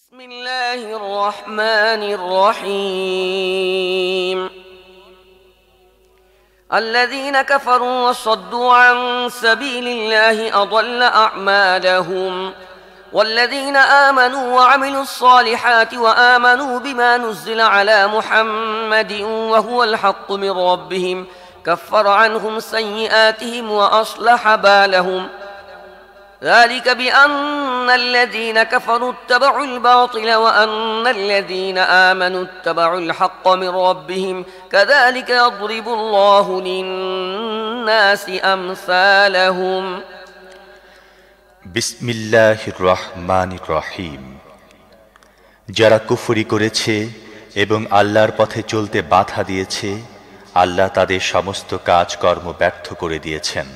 بسم الله الرحمن الرحيم الذين كفروا وصدوا عن سبيل الله أضل أعمالهم والذين آمنوا وعملوا الصالحات وآمنوا بما نزل على محمد وهو الحق من ربهم كفر عنهم سيئاتهم وأصلح بالهم ذلك بأن الذين كفروا اتبعوا الباطل وأن الذين آمنوا اتبعوا الحق من ربهم كذلك يضرب الله للناس أمثالهم বিসমিল্লাহির রহমানির রহিম। যারা কুফরি করেছে এবং আল্লাহর পথে চলতে বাধা দিয়েছে, আল্লাহ তাদের সমস্ত কাজকর্ম ব্যর্থ করে দিয়েছেন।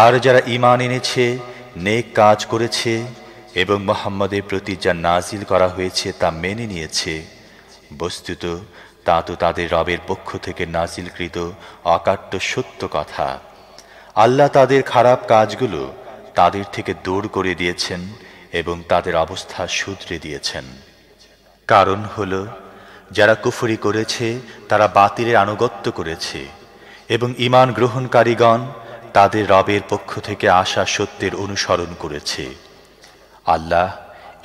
আর যারা ঈমান এনেছে, নেক কাজ করেছে এবং মুহাম্মদের প্রতি যা নাজিল করা হয়েছে তা মেনে নিয়েছে, বস্তুত তা তো তাদের রবের পক্ষ থেকে নাজিলকৃত অকাট্য সত্য কথা। আল্লাহ তাদের খারাপ কাজগুলো তাদের থেকে দূর করে দিয়েছেন এবং তাদের অবস্থা শুধরে দিয়েছেন। কারণ হলো, যারা কুফরি করেছে তারা বাতিলের আনুগত্য করেছে এবং ঈমান গ্রহণকারীগণ তাদের রবের পক্ষ থেকে আসা সত্যের অনুসরণ করেছে। আল্লাহ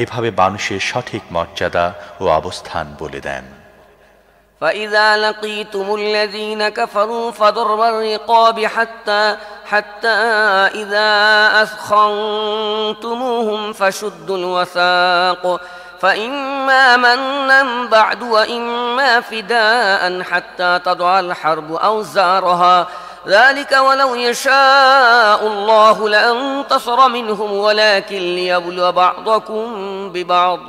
এভাবে মানুষের সঠিক মর্যাদা ও অবস্থান বলে দেন। فإذا لقيتم الذين كفروا فضرب الرقاب حتى إذا أثخنتموهم فشدوا الوثاق فإما منا بعد وإما فداء حتى تضع الحرب أوزارها ذلك ولو يشاء الله لانتصر منهم ولكن ليبلو بعضكم ببعض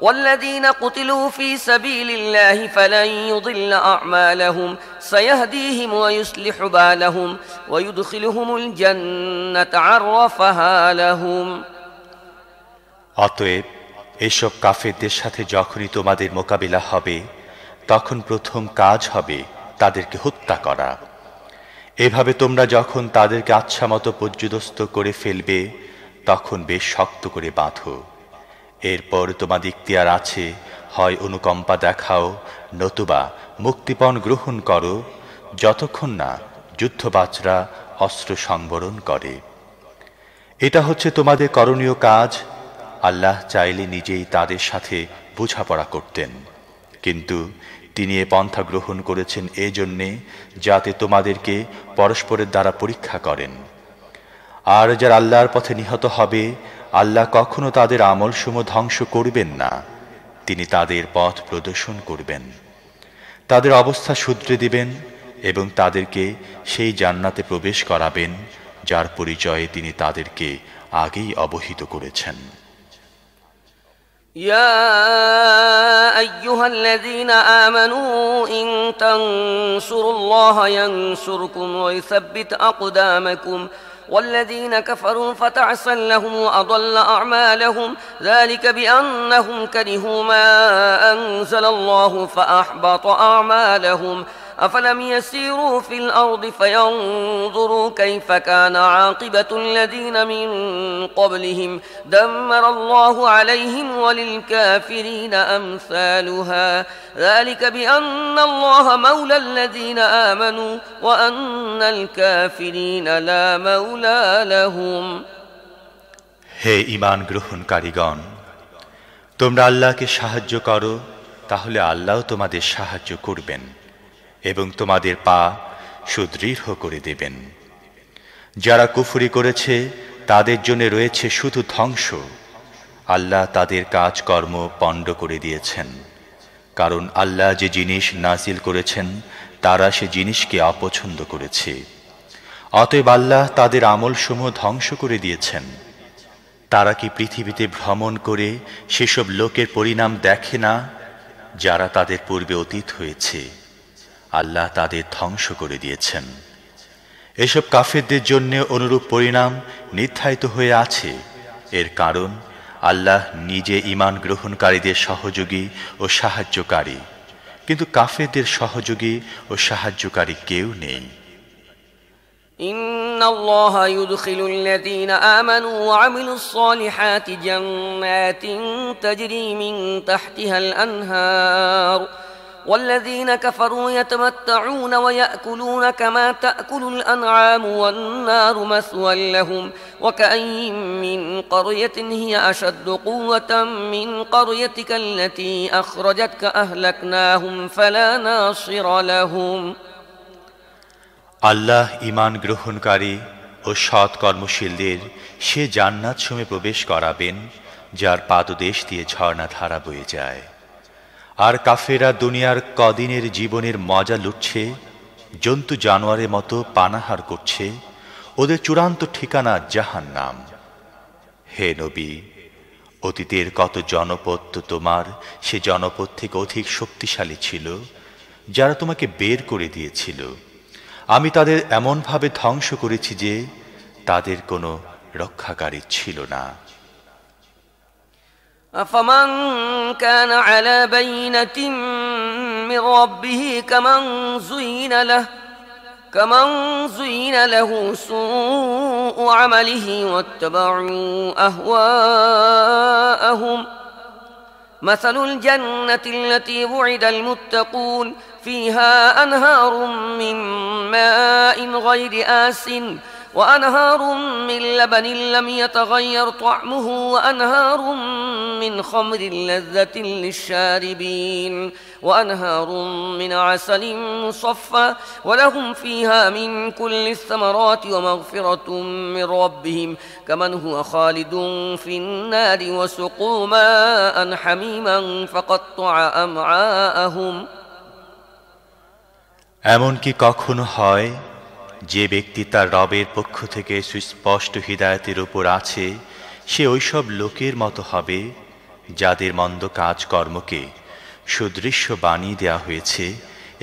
والذين قتلوا في سبيل الله فلن يضل أعمالهم سيهديهم ويصلح بالهم ويدخلهم الجنة عرفها لهم অতএব এসব কাফেরদের সাথে যখনই তোমাদের মোকাবিলা হবে, তখন প্রথম কাজ হবে তাদেরকে হত্যা করা। এভাবে তোমরা যখন তাদেরকে আচ্ছামতো পর্যুদস্ত করে ফেলবে, তখন বেশ শক্ত করে বাঁধো। এরপর তোমাদের ইখতিয়ার আছে, হয় অনুকম্পা দেখাও নতুবা মুক্তিপণ গ্রহণ করো, যতক্ষণ না যুদ্ধবাজরা অস্ত্র সংবরণ করে। এটা হচ্ছে তোমাদের করণীয় কাজ। আল্লাহ চাইলে নিজেই তাদের সাথে বোঝাপড়া করতেন, কিন্তু তিনি এ পন্থা গ্রহণ করেছেন এজন্যে যাতে তোমাদেরকে পরস্পরের দ্বারা পরীক্ষা করেন। আর যারা আল্লাহর পথে নিহত হবে, আল্লাহ কখনো তাদের আমলসমূহ ধ্বংস করবেন না, তিনি তাদের পথ প্রদর্শন করবেন, তাদের অবস্থা শুধরে দিবেন এবং তাদেরকে সেই জান্নাতে প্রবেশ করাবেন যার পরিচয়ে তিনি তাদেরকে আগেই অবহিত করেছেন। يا أيها الذين آمنوا إن تنصروا الله ينصركم ويثبت أقدامكم والذين كفروا فتعسا لهم وأضل أعمالهم ذلك بأنهم كرهوا ما أنزل الله فأحبط أعمالهم أفلم يسيروا في الأرض فينظروا كيف كان عاقبة الذين من قبلهم دمر الله عليهم وللكافرين أمثالها ذلك بأن الله مولى الذين آمنوا وأن الكافرين لا مولى لهم হে ঈমান গ্রহণকারীগণ, তোমরা আল্লাহকে সাহায্য করো, তাহলে আল্লাহ তোমাদের সাহায্য করবেন এবং তোমাদের পা সুদৃঢ় করে দেবেন। যারা কুফরি করেছে তাদের জন্য রয়েছে শুধু ধ্বংস। আল্লাহ তাদের কাজকর্ম পণ্ড করে দিয়েছেন, কারণ আল্লাহ যে জিনিস নাজিল করেছেন তারা সে জিনিসকে অপছন্দ করেছে। অতএব আল্লাহ তাদের আমলসমূহ ধ্বংস করে দিয়েছেন। তারা কি পৃথিবীতে ভ্রমণ করে সেসব লোকের পরিণাম দেখে না যারা তাদের পূর্বে অতীত হয়েছে? আল্লাহ তাদের ধ্বংস করে দিয়েছেন। এসব কাফেরদের জন্য অনুরূপ পরিণাম নির্ধারিত হয়ে আছে। এর কারণ আল্লাহ নিজে ঈমান গ্রহণকারীদের সহযোগী ও সাহায্যকারী, কিন্তু কাফেরদের সহযোগী ও সাহায্যকারী কেউ নেই। إن الله يدخل الذين آمنوا وعملوا الصالحات جنات تجري من تحتها الأنهار والذين كفروا يتمتعون ويأكلون كما تأكل الأنعام والنار مثوى لهم وكأي من قرية هي أشد قوة من قريتك التي أخرجتك أهلكناهم فلا ناصر لهم আল্লাহ ঈমান গ্রহণকারী ও সৎ কর্মশীলদের সে জান্নাত সমূহে প্রবেশ করাবেন যার পাদদেশ দিয়ে ঝর্ণাধারা বয়ে যায়। আর কাফেররা দুনিয়ার কদিনের জীবনের মজা লুটছে, জন্তু জানোয়ারের মতো পানাহার করছে, ওদের চূড়ান্ত ঠিকানা জাহান্নাম। হে নবী, অতীতের কত জনপদ তো তোমার সে জনপদ থেকে অধিক শক্তিশালী ছিল যারা তোমাকে বের করে দিয়েছিল। আমি তাদের এমনভাবে ধ্বংস করেছি যে তাদের কোনো রক্ষাকারী ছিল না। أفمن كان على بينة من ربه كمن زين له سوء عمله واتبعوا أهواءهم مثل الجنة التي وعد المتقون فيها أنهار من ماء غير آسن وأنهار من لبن لم يتغير طعمه وأنهار من خمر لذة للشاربين وأنهار من عسل مصفى ولهم فيها من كل الثمرات ومغفرة من ربهم كمن هو خالد في النار وسقوا ماء حميما فقطع أمعاءهم এমন কি কখনো হয় যে ব্যক্তি তার রবের পক্ষ থেকে সুস্পষ্ট হিদায়াতের উপর আছে সে ওইসব লোকের মতো হবে যাদের মন্দ কাজকর্মকে সুদৃশ্য বানিয়ে দেওয়া হয়েছে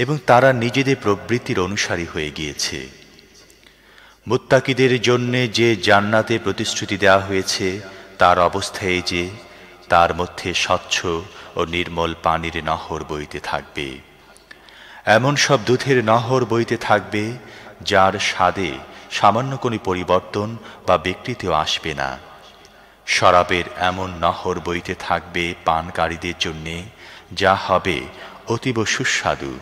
এবং তারা নিজেদের প্রবৃত্তির অনুসারী হয়ে গিয়েছে। মুত্তাকিদের জন্য যে জান্নাতে প্রতিশ্রুতি দেওয়া হয়েছে তার অবস্থা এই যে তার মধ্যে স্বচ্ছ ও নির্মল পানির নহর বইতে থাকবে, এমন সব দুধের নহর বইতে থাকবে যার স্বাদে সামান্য কোনো পরিবর্তন বা বিকৃতিও আসবে না। শরাবের এমন নহর বইতে থাকবে পানকারীদের জন্যে যা হবে অতীব সুস্বাদু,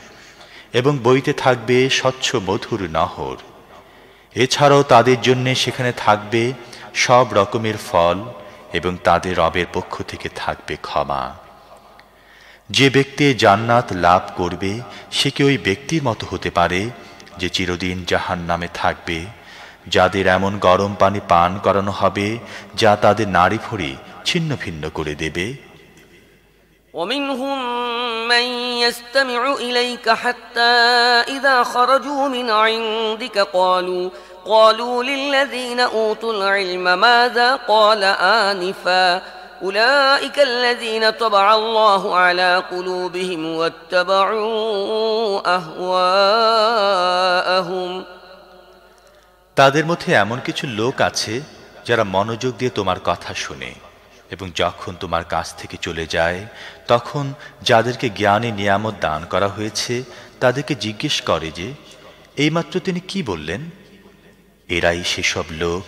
এবং বইতে থাকবে স্বচ্ছ মধুর নহর। এছাড়াও তাদের জন্যে সেখানে থাকবে সব রকমের ফল এবং তাদের রবের পক্ষ থেকে থাকবে ক্ষমা। যে ব্যক্তি জান্নাত লাভ করবে সে কি ওই ব্যক্তির মতো হতে পারে যে চিরদিন জাহান্নামে থাকবে, যাদের এমন গরম পানি পান করানো হবে যা তাদের নাড়ি ভুঁড়ি ছিন্ন ভিন্ন করে দেবে। ومنهم من يستمع إليك حتى إذا خرجوا من عندك قالوا للذين أوتوا العلم ماذا قال آنفا أولئك الذين طبع الله على قلوبهم واتبعوا أهواءهم তাদের মধ্যে এমন কিছু লোক আছে যারা মনোযোগ দিয়ে তোমার কথা শুনে এবং যখন তোমার কাছ থেকে চলে যায় তখন যাদেরকে জ্ঞানে নিয়ামত দান করা হয়েছে তাদেরকে জিজ্ঞেস করে যে এইমাত্র তিনি কি বললেন। এরাই সেসব লোক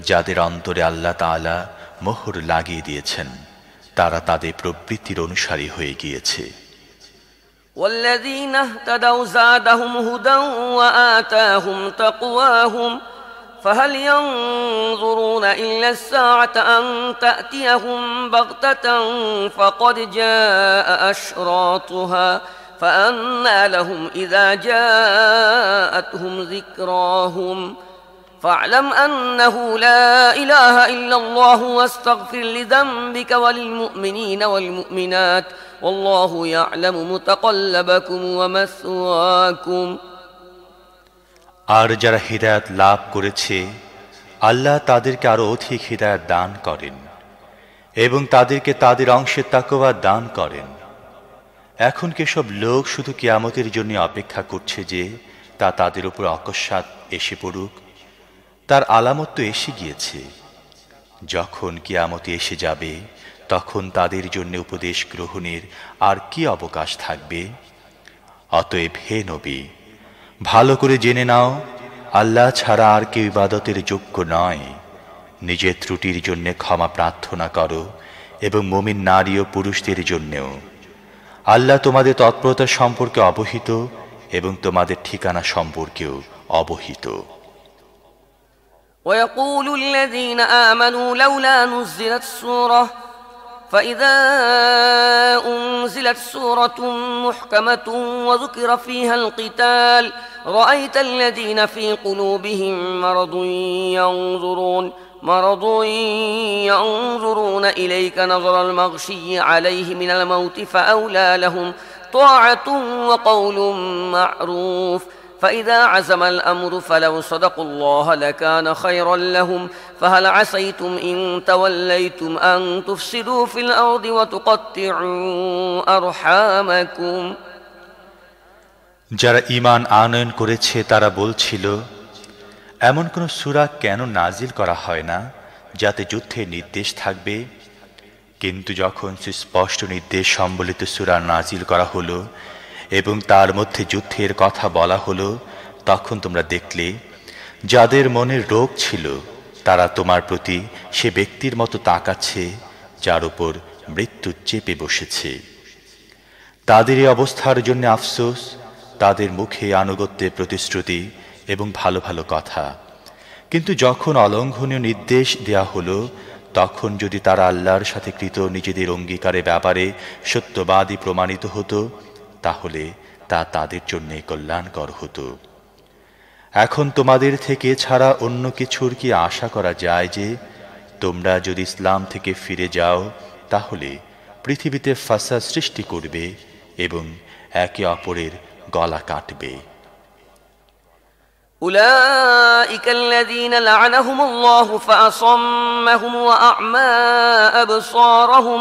যাদের অন্তরে আল্লাহ তাআলা মোহর লাগিয়ে দিয়েছেন, তারা তাদের প্রবৃত্তির অনুসারী হয়ে গিয়েছে। والذين اهتدوا زادهم هدى وآتاهم تقواهم فهل ينظرون إلا الساعة أن تأتيهم بغتة فقد جاء أشراطها فأنى لهم إذا جاءتهم ذكراهم فاعلم أنه لا إله إلا الله واستغفر لذنبك وللمؤمنين والمؤمنات والله يعلم متقلبكم ومثواكم আর যারা হিদায়াত লাভ করেছে আল্লাহ তাদেরকে আরো অধিক হিদায়াত দান করেন এবং তাদেরকে তাদের অংশের তাকওয়া দান করেন। এখন কি সব লোক শুধু কিয়ামতের জন্য অপেক্ষা করছে যে তা তাদের উপর অকস্মাৎ এসে পড়ুক? তার আলামত তো এসে গিয়েছে। যখন কিয়ামত এসে যাবে তখন তাদের জন্য উপদেশ গ্রহণের আর কি অবকাশ থাকবে? অতএব হে নবী, ভালো করে জেনে নাও আল্লাহ ছাড়া আর কেউ ইবাদতের যোগ্য নয়। নিজের ত্রুটির জন্য ক্ষমা প্রার্থনা করো এবং মুমিন নারী ও পুরুষদের জন্যও। আল্লাহ তোমাদের তৎপরতা সম্পর্কে অবহিত এবং তোমাদের ঠিকানা সম্পর্কেও অবহিত। ويقول الذين آمنوا لولا نزلت سورة فإذا أنزلت سورة محكمة وذكر فيها القتال رأيت الذين في قلوبهم مرض ينظرون إليك نظر المغشي عليه من الموت فأولى لهم طاعة وقول معروف فإذا عزم الأمر فلو صدقوا الله لكان خيرا لهم فهل عسيتم إن توليتم أن تفسدوا في الأرض وتقطعوا أرحامكم। যারা ঈমান আনয়ন করেছে তারা বলছিল, এমন কোন সূরা কেন নাজিল করা হয় না যাতে যুদ্ধের নির্দেশ থাকবে? কিন্তু যখন সুস্পষ্ট নির্দেশ সম্বলিত সূরা নাজিল করা হলো এবং তার মধ্যে যুদ্ধের কথা বলা হলো, তখন তোমরা দেখলে যাদের মনের রোগ ছিল তারা তোমার প্রতি সে ব্যক্তির মতো তাকাচ্ছে যার উপর মৃত্যু চেপে বসেছে। তাদের এই অবস্থার জন্য আফসোস, তাদের মুখে আনুগত্যের প্রতিশ্রুতি এবং ভালো ভালো কথা। কিন্তু যখন অলঙ্ঘনীয় নির্দেশ দেয়া হলো, তখন যদি তারা আল্লাহর সাথে কৃত নিজেদের অঙ্গীকারের ব্যাপারে সত্যবাদী প্রমাণিত হতো, তাহলে তা তাদের জন্য কল্যাণকর হতো। এখন তোমাদের থেকে ছাড়া অন্য কিছুর কি আশা করা যায় যে তোমরা যদি ইসলাম থেকে ফিরে যাও তাহলে পৃথিবীতে ফাসাদ সৃষ্টি করবে এবং একে অপরের গলা কাটবে। أولئك الذين لعنهم الله فأصمهم وأعمى أبصارهم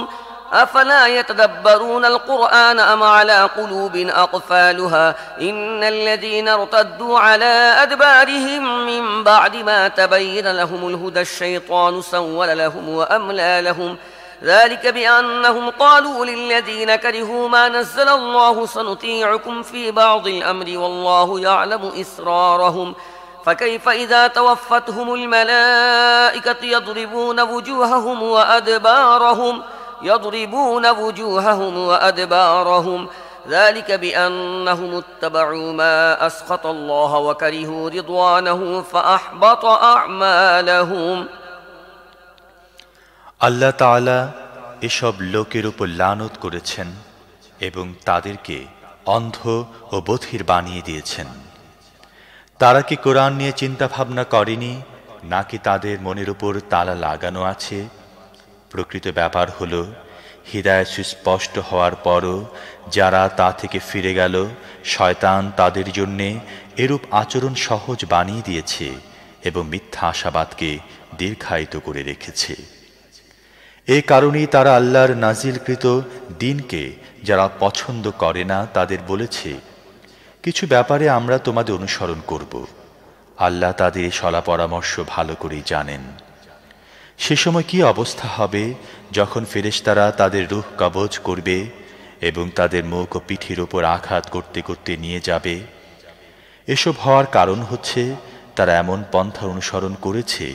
أفلا يتدبرون القرآن أم على قلوب أقفالها إن الذين ارتدوا على أدبارهم من بعد ما تبين لهم الهدى الشيطان سول لهم وأملى لهم ذلك بأنهم قالوا للذين كرهوا ما نزل الله سنطيعكم في بعض الأمر والله يعلم إسرارهم فكيف إذا توفتهم الملائكة يضربون وجوههم وأدبارهم ذلك بأنهم اتبعوا ما أسخط الله وكرهوا رضوانه فأحبط أعمالهم। আল্লাহ তাআলা এসব লোকের উপর লানত করেছেন এবং তাদেরকে অন্ধ ও বধির বানিয়ে দিয়েছেন। তারা কি কোরআন নিয়ে চিন্তা ভাবনা করেনি, নাকি তাদের মনের উপর তালা লাগানো আছে? প্রকৃত ব্যাপার হলো, হিদায়াত সুস্পষ্ট হওয়ার পরও যারা তা থেকে ফিরে গেল, শয়তান তাদের জন্যে এরূপ আচরণ সহজ বানিয়ে দিয়েছে এবং মিথ্যা আশাবাদকে দীর্ঘায়িত করে রেখেছে। এ কারণেই তারা আল্লাহর নাজিলকৃত দ্বীনকে যারা পছন্দ করে না তাদের বলেছে, কিছু ব্যাপারে আমরা তোমাদের অনুসরণ করব। আল্লাহ তাদের সলা পরামর্শ ভালো করেই জানেন। সে সময় কি অবস্থা হবে যখন ফেরেশতারা তাদের রূহ কবজ করবে এবং তাদের মুখ ও পিঠের উপর আঘাত করতে করতে নিয়ে যাবে? এসব হওয়ার কারণ হচ্ছে তারা এমন পন্থা অনুসরণ করেছে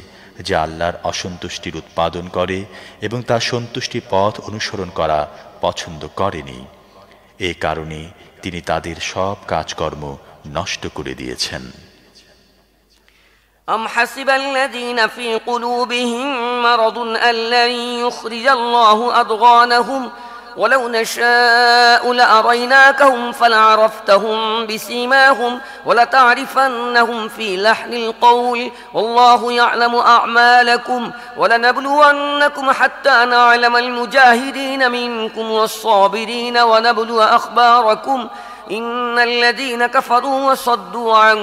যা আল্লাহর অসন্তুষ্টির উৎপাদন করে এবং তার সন্তুষ্টি পথ অনুসরণ করা পছন্দ করেনি। এ কারণে তিনি তাদের সব কাজকর্ম নষ্ট করে দিয়েছেন। أم حسب الذين في قلوبهم مرض أن لن يخرج الله أضغانهم ولو نشاء لأريناكهم فلعرفتهم بسيماهم ولتعرفنهم في لحن القول والله يعلم أعمالكم ولنبلونكم حتى نعلم المجاهدين منكم والصابرين ونبلو أخباركم إن الذين كفروا وصدوا عن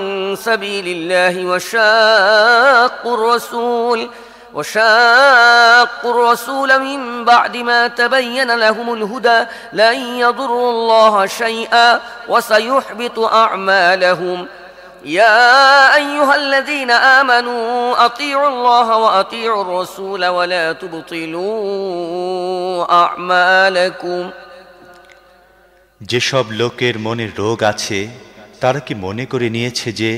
سبيل الله وشاقوا الرسول من بعد ما تبين لهم الهدى لن يضروا الله شيئا وسيحبط أعمالهم يا أيها الذين آمنوا أطيعوا الله وأطيعوا الرسول ولا تبطلوا أعمالكم। যেসব লোকের মনে রোগ আছে তারা কি মনে করে নিয়েছে যে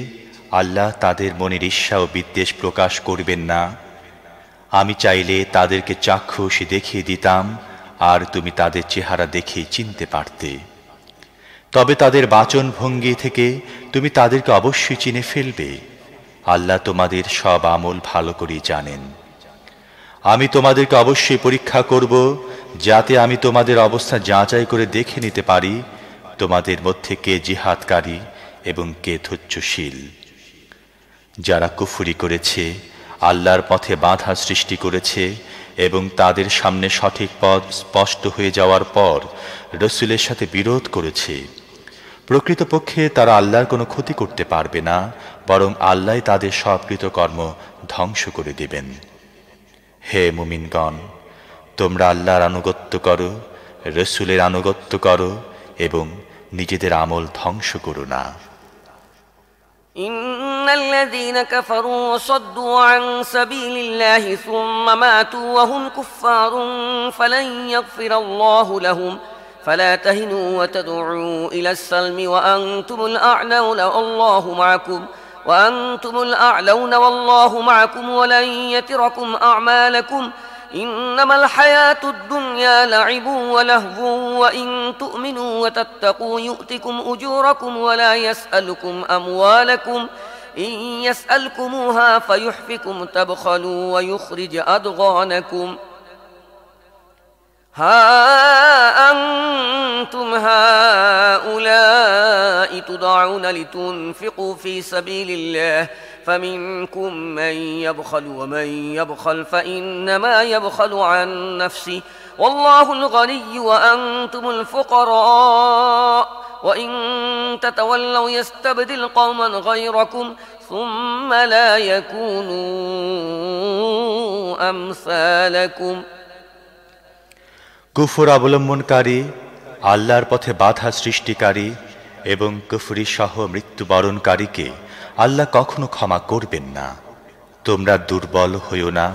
আল্লাহ তাদের মনের ঈর্ষা ও বিদ্বেষ প্রকাশ করবেন না? আমি চাইলে তাদেরকে চাক্ষুষ দেখিয়ে দিতাম, আর তুমি তাদের চেহারা দেখে চিনতে পারতে। তবে তাদের বাচন ভঙ্গি থেকে তুমি তাদেরকে অবশ্যই চিনে ফেলবে। আল্লাহ তোমাদের সব আমল ভালো করে জানেন। আমি তোমাদেরকে অবশ্যই পরীক্ষা করব, যাতে আমি তোমাদের অবস্থা যাচাই করে দেখে নিতে পারি তোমাদের মধ্যে কে জিহাদকারী এবং কে ধৈর্যশীল। যারা কুফরি করেছে, আল্লাহর পথে বাধা সৃষ্টি করেছে এবং তাদের সামনে সঠিক পথ স্পষ্ট হয়ে যাওয়ার পর রসুলের সাথে বিরোধ করেছে, প্রকৃতপক্ষে তারা আল্লাহর কোনো ক্ষতি করতে পারবে না, বরং আল্লাহ তাদের সব কৃতকর্ম ধ্বংস করে দেবেন। হে মুমিনগণ, তোমরা আল্লাহর আনুগত্য করো, রসুলের আনুগত্য করো এবং নিজেদের আমল ধ্বংস করো না। إن الذين كفروا وصدوا عن سبيل الله ثم ماتوا وهم كفار فلن يغفر الله لهم فلا تهنوا وتدعوا إلى السلم وأنتم الأعلون والله معكم ولن يتركم أعمالكم إنما الحياة الدنيا لعب ولهو وإن تؤمنوا وتتقوا يؤتكم أجوركم ولا يسألكم أموالكم إن يسألكموها فيحفكم تبخلوا ويخرج أضغانكم ها أنتم هؤلاء تدعون لتنفقوا في سبيل الله فمنكم من يبخل ومن يبخل فإنما يبخل عن نفسه والله الغني وأنتم الفقراء وإن تتولوا يستبدل قوما غيركم ثم لا يكونوا أمثالكم। কুফর অবলম্বনকারী, আল্লাহর পথে বাধা সৃষ্টিকারী এবং কুফরি সহ মৃত্যুবরণকারীকে আল্লাহ কখনো ক্ষমা করবেন না। তোমরা দুর্বল হইও না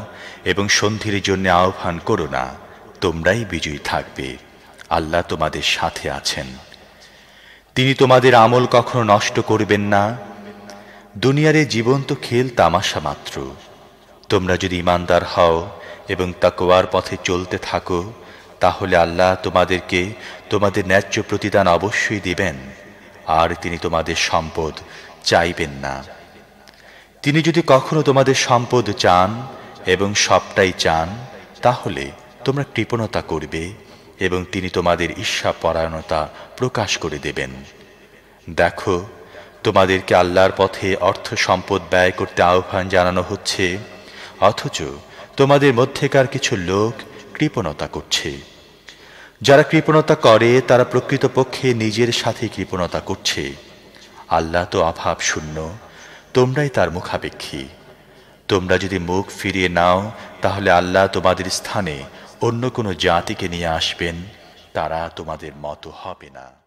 এবং সন্ধির জন্য আহ্বান করো না, তোমরাই বিজয়ী থাকবে। আল্লাহ তোমাদের সাথে আছেন। তিনি তোমাদের আমল কখনো নষ্ট করবেন না। দুনিয়ার এই জীবন তো খেল তামাশা মাত্র। তোমরা যদি ঈমানদার হও এবং তাকওয়ার পথে চলতে থাকো, তাহলে আল্লাহ তোমাদেরকে তোমাদের ন্যায্য প্রতিদান অবশ্যই দিবেন, আর তিনি তোমাদের সম্পদ চাইবেন না। তিনি যদি কখনো তোমাদের সম্পদ চান এবং সবটাই চান, তাহলে তোমরা কৃপণতা করবে এবং তিনি তোমাদের ঈর্ষাপরায়ণতা প্রকাশ করে দেবেন। দেখো, তোমাদেরকে আল্লাহর পথে অর্থ সম্পদ ব্যয় করতে আহ্বান জানানো হচ্ছে, অথচ তোমাদের মধ্যেকার কিছু লোক কৃপণতা করছে। যারা কৃপণতা করে তারা প্রকৃতপক্ষে নিজের সাথে কৃপণতা করছে। আল্লাহ তো অভাব শূন্য, তোমরাই তার মুখাপেক্ষী। তোমরা যদি মুখ ফিরিয়ে নাও, তাহলে আল্লাহ তোমাদের স্থানে অন্য কোনো জাতিকে নিয়ে আসবেন, তারা তোমাদের মতো হবে না।